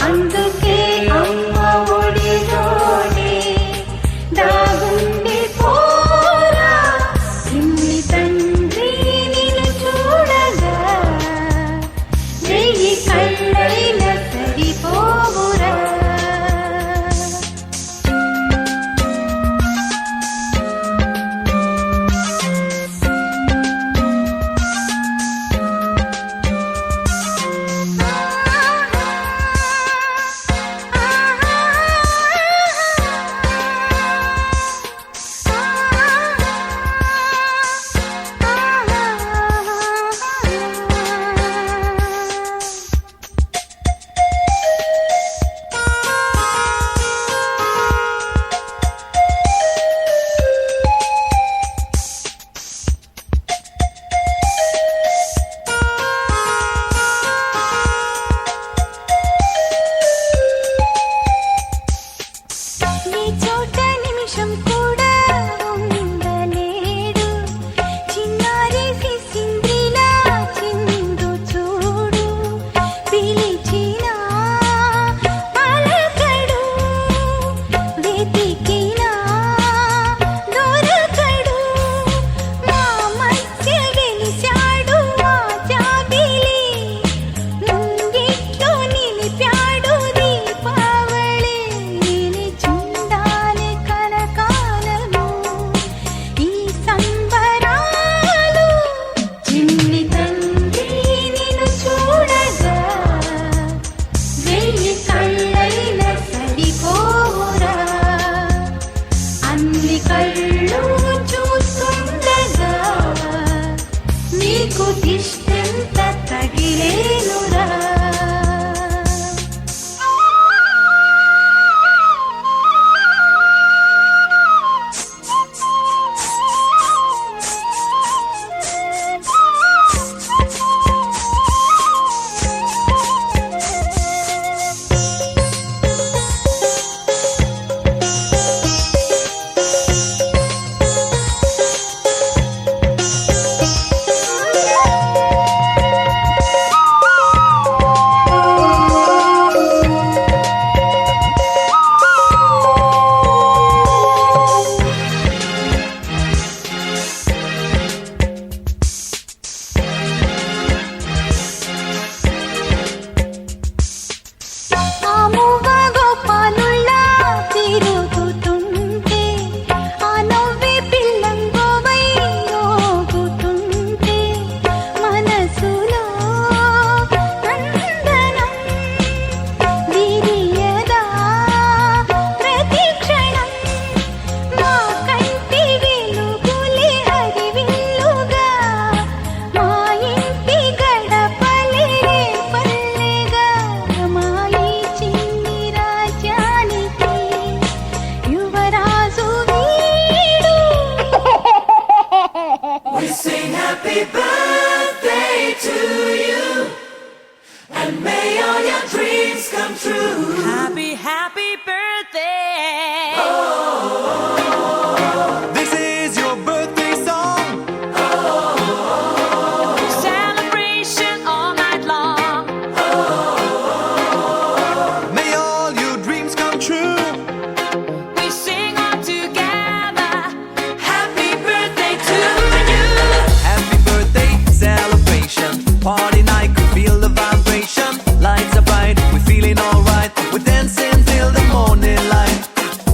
అందుకే అమ్మ ఒడిలోనే దాగుండి పోరా చిన్ని తండ్రి నిన్ను చూడగా వెయ్యి కళ్ళైన సరిపోవురా. Happy birthday to you, and may all your dreams come true. Happy, happy birthday. Oh, this is your birthday song. Oh, celebration all night long. Oh, may all your dreams come true. We sing all together. happy birthday to you. Happy birthday celebration, party night, could feel the vibration. Lights are bright, we're feeling alright. We're dancing till the morning light.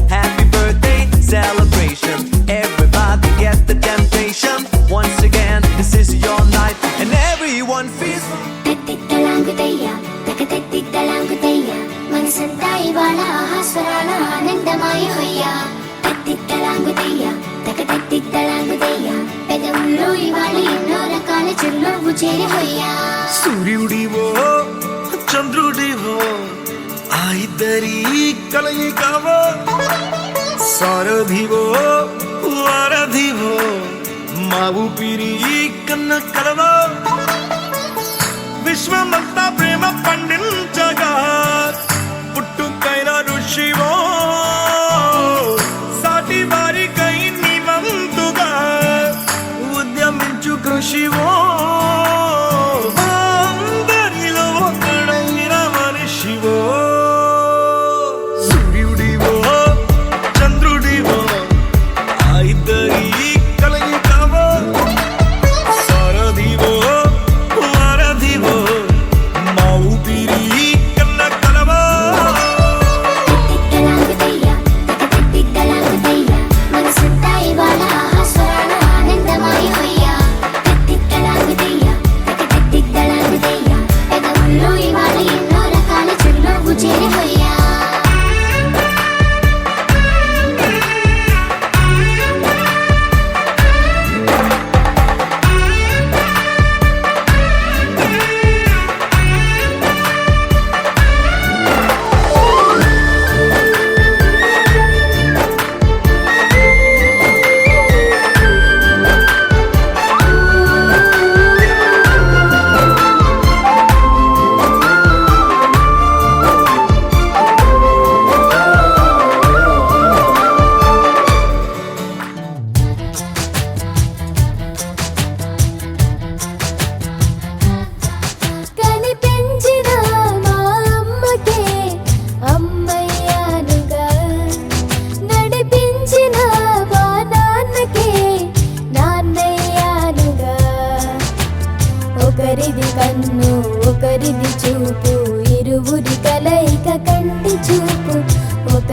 Happy birthday celebration, everybody get the temptation. Once again, this is your night, and everyone feels. తత్తిత్తలాంగుతయ్యా తకతత్తిత్తలాంగుతయ్యా మనసంతా ఇవాళ ఆహాస్వరాల ఆనందమాయ హొయ్యా తత్తిత్తలాంగుతయ్యా తకతత్తిత్తలాంగుతయ్యా పెదవుల్లో ఇవాళ ఎన్నో రకాల చిరునవ్వు చేరి హొయ్యా సూర్యుడివో చంద్రుడివో ఆ ఇద్దరి కలయికవో సారథివో వారధివో మా ఊపిరి కన్న కలవో విశ్వమంతా ప్రేమ పండించగా పుట్టుకైన ఋషివో సాటి వారికై నివంతుగా ఉద్యమించు కృషివో అందరిలో ఒకడైన మనిషివో.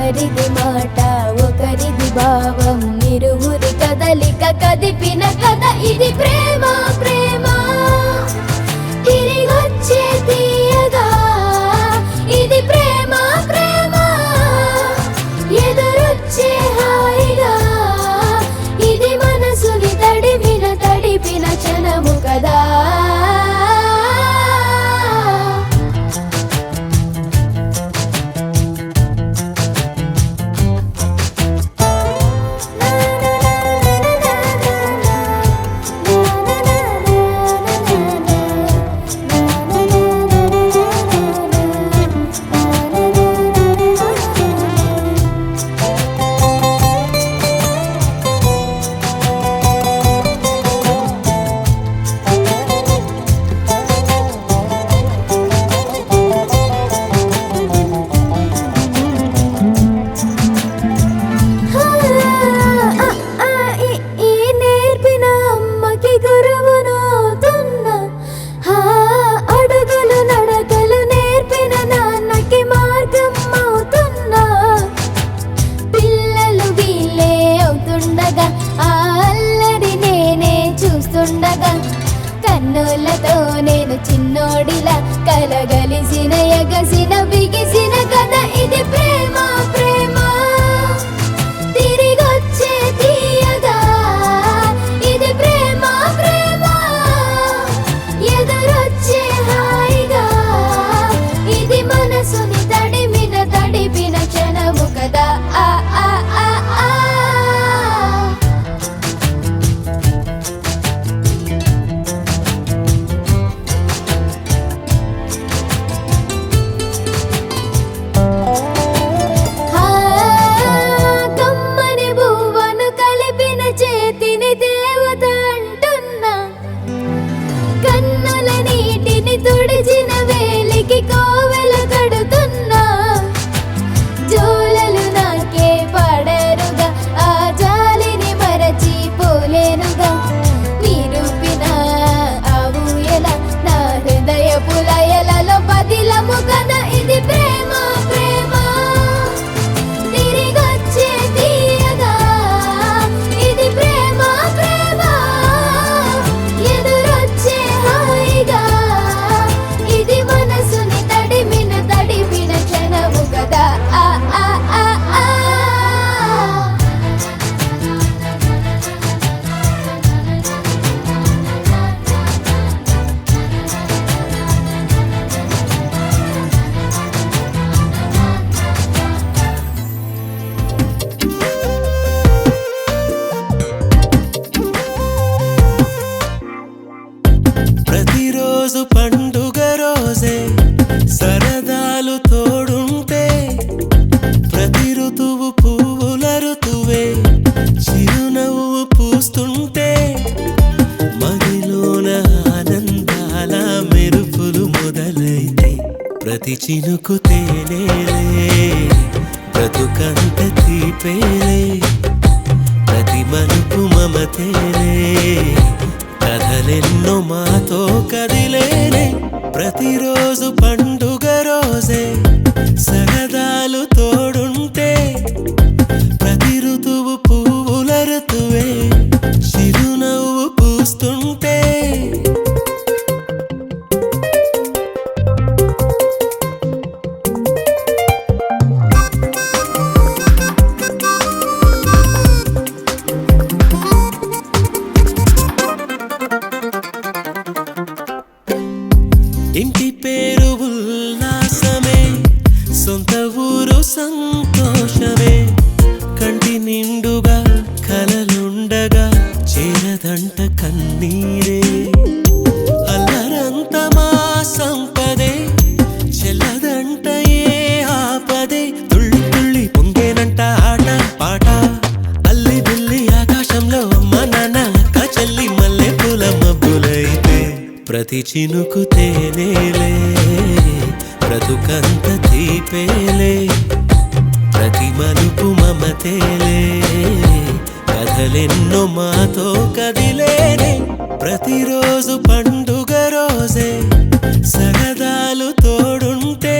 ఒకరిది మాట ఒకరిది భావం ఇరువురి కదలిక కదిపిన కథ ఇది ప్రేమ ప్రేమ తిరిగొచ్చే తీయగా ఇది ప్రేమ ప్రేమ ఎదురొచ్చే హాయిగా ఇది మనసుని తడిపిన క్షణము కదా కన్నులతో నేను చిన్నోడిలా కలగలిసిన ఎగసిన బిగిసిన కథ ఇది ప్రేమ ప్రేమ తిరిగొచ్చే తీయగా ఇది ప్రేమ ప్రేమ ఎదురొచ్చే హాయిగా ఇది మనసుని తడిపిన క్షణము కదా ఆ ఆ ఆ ఆ తుడిచిన వేలికి కోవెల కడుతున్నా జోలలు నాకే పడరుగా ఆ జాలిని మరచిపోలేనుగా నిరూపిన ఆ ఊయల నా హృదయ పులయలలో పదిలము కదా ఇది ప్రేమ ప్రేమ తిరిగొచ్చే తీయగా ఇది ప్రేమ ప్రేమ ఎదురొచ్చే హాయిగా ఇది మనసుని తడిపిన క్షణము కదా ఆ ఆ ఆ ఆ ప్రతిరోజు పండుగ రోజే సరదాలు తోడుంటే ప్రతి ఋతువు పువ్వుల ఋతువే చిరునవ్వు పూస్తుంటే మదిలోన ఆనందాల మెరుపులు మొదలైతే ప్రతి చినుకు తేనేలే బ్రతుకంత తీపేలే ప్రతి మలుపు మమతేలే కథలెన్నో మాతో కదిలేనే ప్రతిరోజు పండుగ రోజే సరదాలు తోడుంటే ప్రతి ఋతువు పువ్వుల ఋతువే చిరునవ్వు పూస్తుంటే ఇంటి పేరు ఉల్లాసమే సొంత ఊరు సంతోషమే కంటి నిండుగా కలలుండగా చేరదంట కన్నీరే అల్లరంత మా సంపదే చెల్లదంట ఏ ఆపదే తుళ్ళి తుళ్ళి పొంగేనంట ఆట పాట అల్లి బిల్లి ఆకాశంలో అమ్మ నాన్న అక్క చెల్లి మల్లె పూల మబ్బులైతే ప్రతి చినుకు తేనేలే బ్రతుకంత తీపేలే ప్రతి మలుపు మమతేలే కథలెన్నో మాతో కదిలేనే ప్రతిరోజు పండుగ రోజే సరదాలు తోడుంటే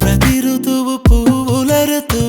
ప్రతి ఋతువు పువ్వుల ఋతువే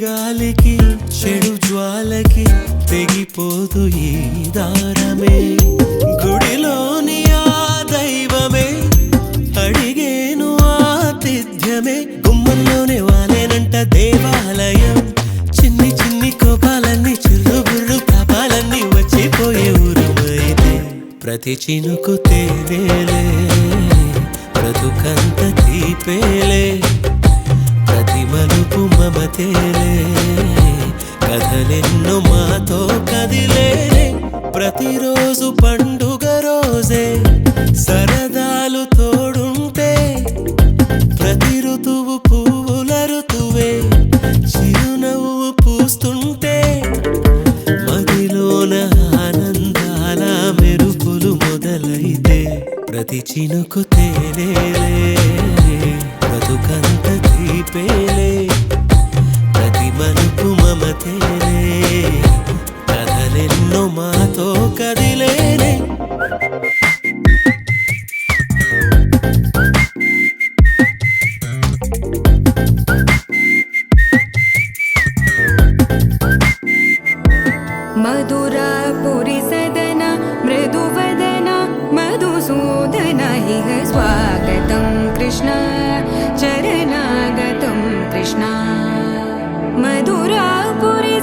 గాలికి చెడు జ్వాలకి తెగిపోదు ఈ దారమే గుడిలోని ఆ దైవమే అడిగేను ఆతిథ్యమే గుమ్మంలోనే వాలేనంట దేవాలయం చిన్ని చిన్ని కోపాలన్నీ చిల్లుబుర్రు పాపాలన్నీ వచ్చిపోయే ఊరుమైతే ప్రతి చినుకు తేనేలే బ్రతుకంత తీపేలే ప్రతి మలుపు మమతేలే కథలెన్నో మాతో కదిలే ప్రతిరోజు పండుగ రోజే సరదాలు తోడుంటే ప్రతి ఋతువు పువ్వుల ఋతువే చిరునవ్వు పూస్తుంటే మదిలోన ఆనందాల మెరుపులు మొదలైతే ప్రతి చినుకు తేనేలే బ్రతుకంత తీపేలే ప్రతి మలుపు మమతేలే కథలెన్నో మాతో కదిలేనే मधुरापुरि सदन मृदुवदन मधुसूदन इह स्वागतं कृष्ण चरणागतं कृष्ण मधुरापुरि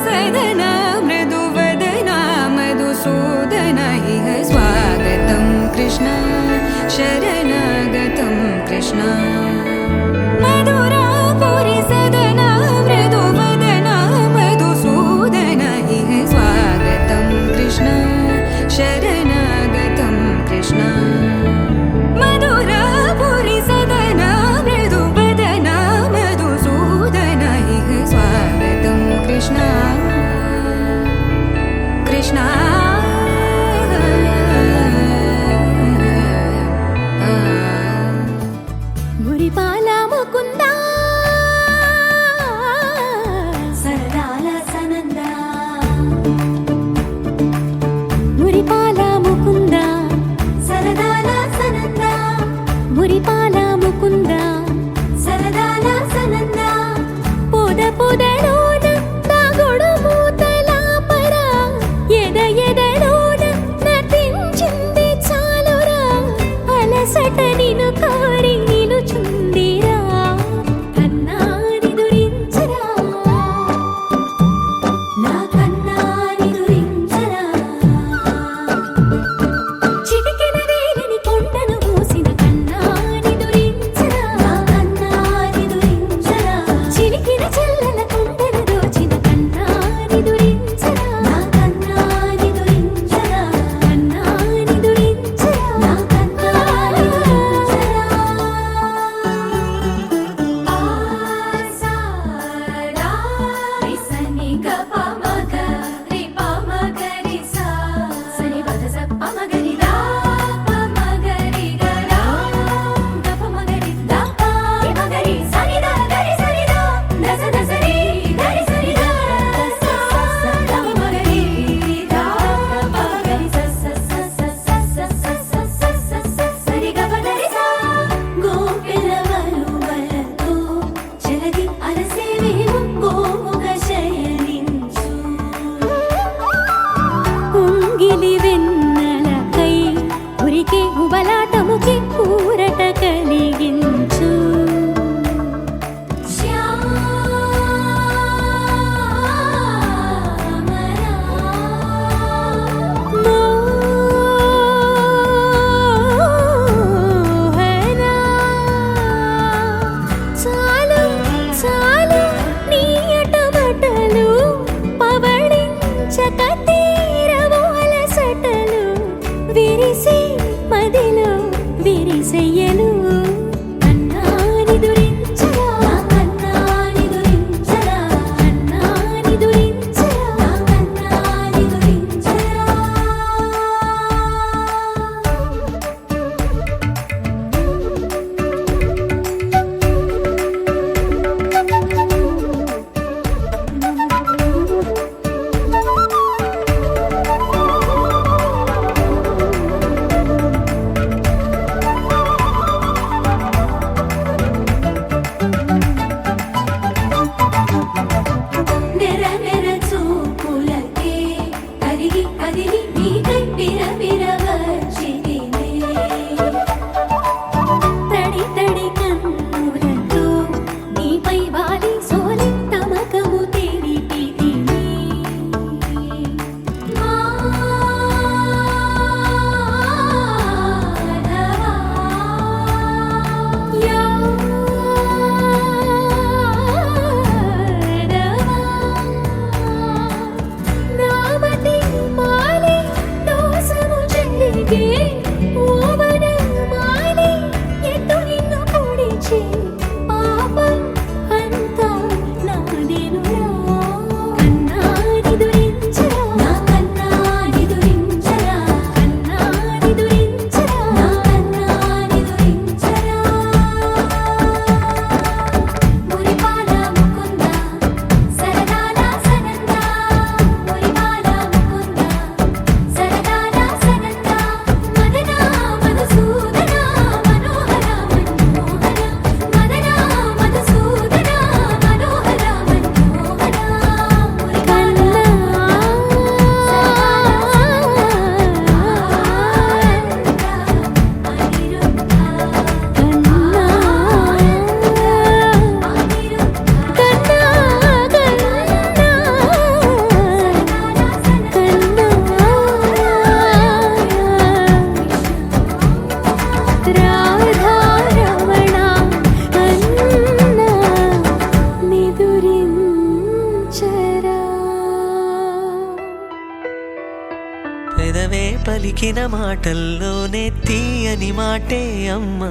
పలికిన మాటల్లోనే తీయని మాటే అమ్మా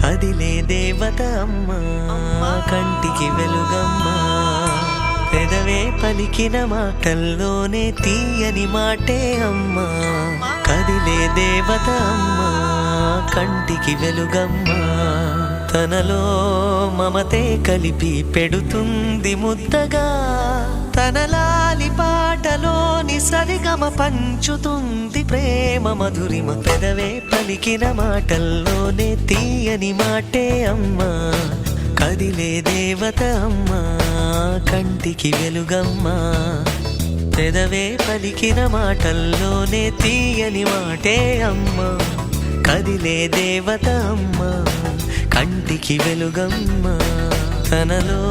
కదిలే దేవత అమ్మా కంటికి వెలుగమ్మా పెదవే పలికిన మాటల్లోనే తీయని మాటే అమ్మా కదిలే దేవత అమ్మా కంటికి వెలుగమ్మా తనలో మమతే కలిపి పెడుతుంది ముద్దగా తన లాలి పాటలోని సరిగమ పంచుతుంది ప్రేమ మధురిమ పెదవే పలికిన మాటల్లోనే తీయని మాటే అమ్మా కదిలే దేవత అమ్మా కంటికి వెలుగమ్మా పెదవే పలికిన మాటల్లోనే తీయని మాటే అమ్మా కదిలే దేవత అమ్మా కంటికి వెలుగమ్మా తనలో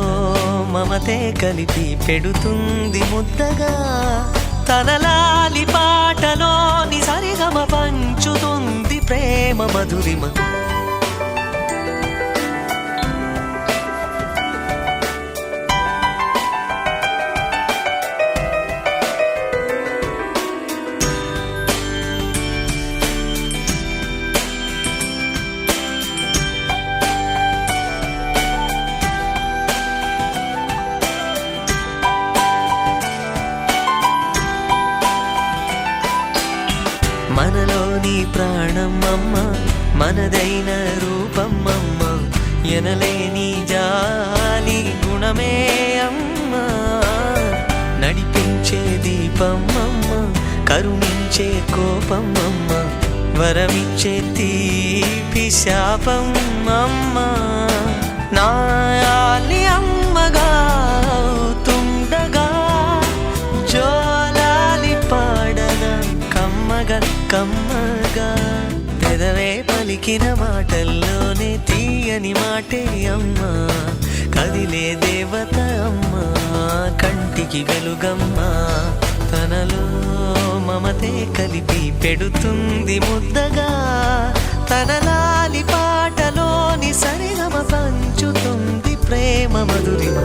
మమతే కలిపి పెడుతుంది ముద్దగా తన లాలి పాటలోని సరిగమ పంచుతుంది ప్రేమ మధురిమ మనలోని ప్రాణం అమ్మ మనదైన రూపం అమ్మ ఎనలేని జాలి గుణమే అమ్మ నడిపించే దీపం అమ్మ కరుణించే కోపం అమ్మ వరమిచ్చే తీపి శాపం అమ్మ నాయాలి అమ్మగా అవుతుండగా జోలాలి పాడన కమ్మగా పెదవే పలికిన మాటల్లోనే తీయని మాటే అమ్మా కదిలే దేవత అమ్మా కంటికి వెలుగమ్మా తనలో మమతే కలిపి పెడుతుంది ముద్దగా తన లాలి పాటలోని సరిగమ పంచుతుంది ప్రేమ మధురిమ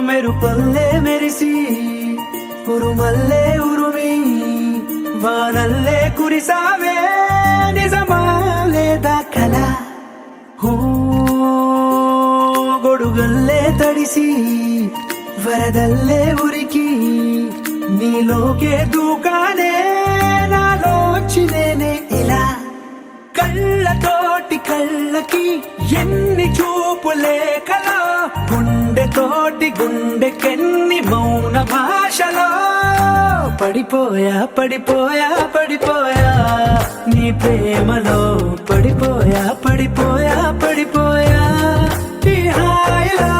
మెరుపల్లే మెరిసి ఉరుమల్లే ఉరుమి వానల్లే కురిసావే నిజమా లేదా కల గొడుగల్లే తడిసి వరదల్లే ఉరికి నీలోకే దూకానే నాలోచి నేనే ఇలా కళ్ళతోటి కళ్ళకి ఎన్ని చూపులే కలా గుండెతోటి గుండెకెన్ని మౌన భాషలో పడిపోయా పడిపోయా పడిపోయా నీ ప్రేమలో పడిపోయా పడిపోయా పడిపోయా ఈ హాయిలో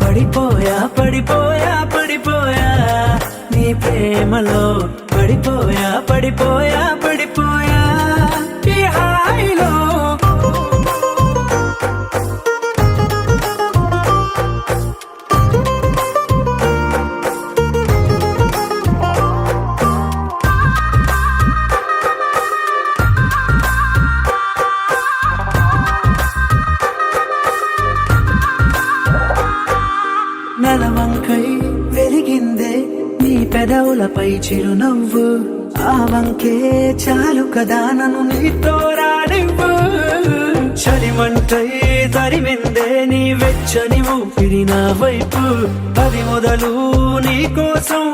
పడిపోయా పడిపోయా పడిపోయా నీ ప్రేమలో పడిపోయా పడిపోయా పడిపోయా ఈ హాయిలో నలవంకై వెలిగిందే నీ పెదవులపై చిరునవ్వు ఆ వంకే చాలు కదా నన్ను నీతో రానివ్వు చలిమంటై తరిమిందే నీ వెచ్చని ఊపిరి నా వైపు అది మొదలు నీ కోసం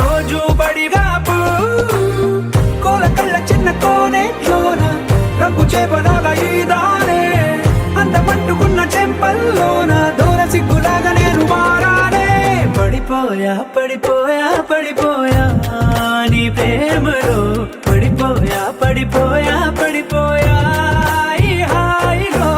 రోజు బడిగాపు కోల కళ్ళ చిన్న కోనేట్లోన రంగు చేపలాగా ఈదానే అందమంటుకున్న చెంపల్లోన దూర సిగ్గులాగా నేను మారానే పడిపోయా పడిపోయా పడిపోయా నీ ప్రేమలో పడిపోయా పడిపోయా పడిపోయా ఈ హాయిలో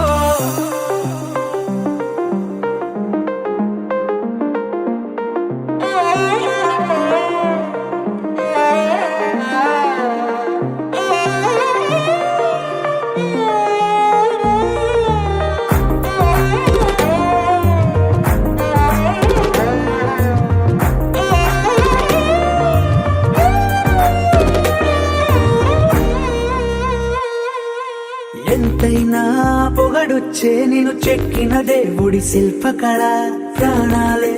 ఎంతైనా పొగడొచ్చే నేను చెక్కిన దేవుడి శిల్పకళ ప్రాణాలే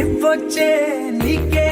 ఇవ్వొచ్చే నీకే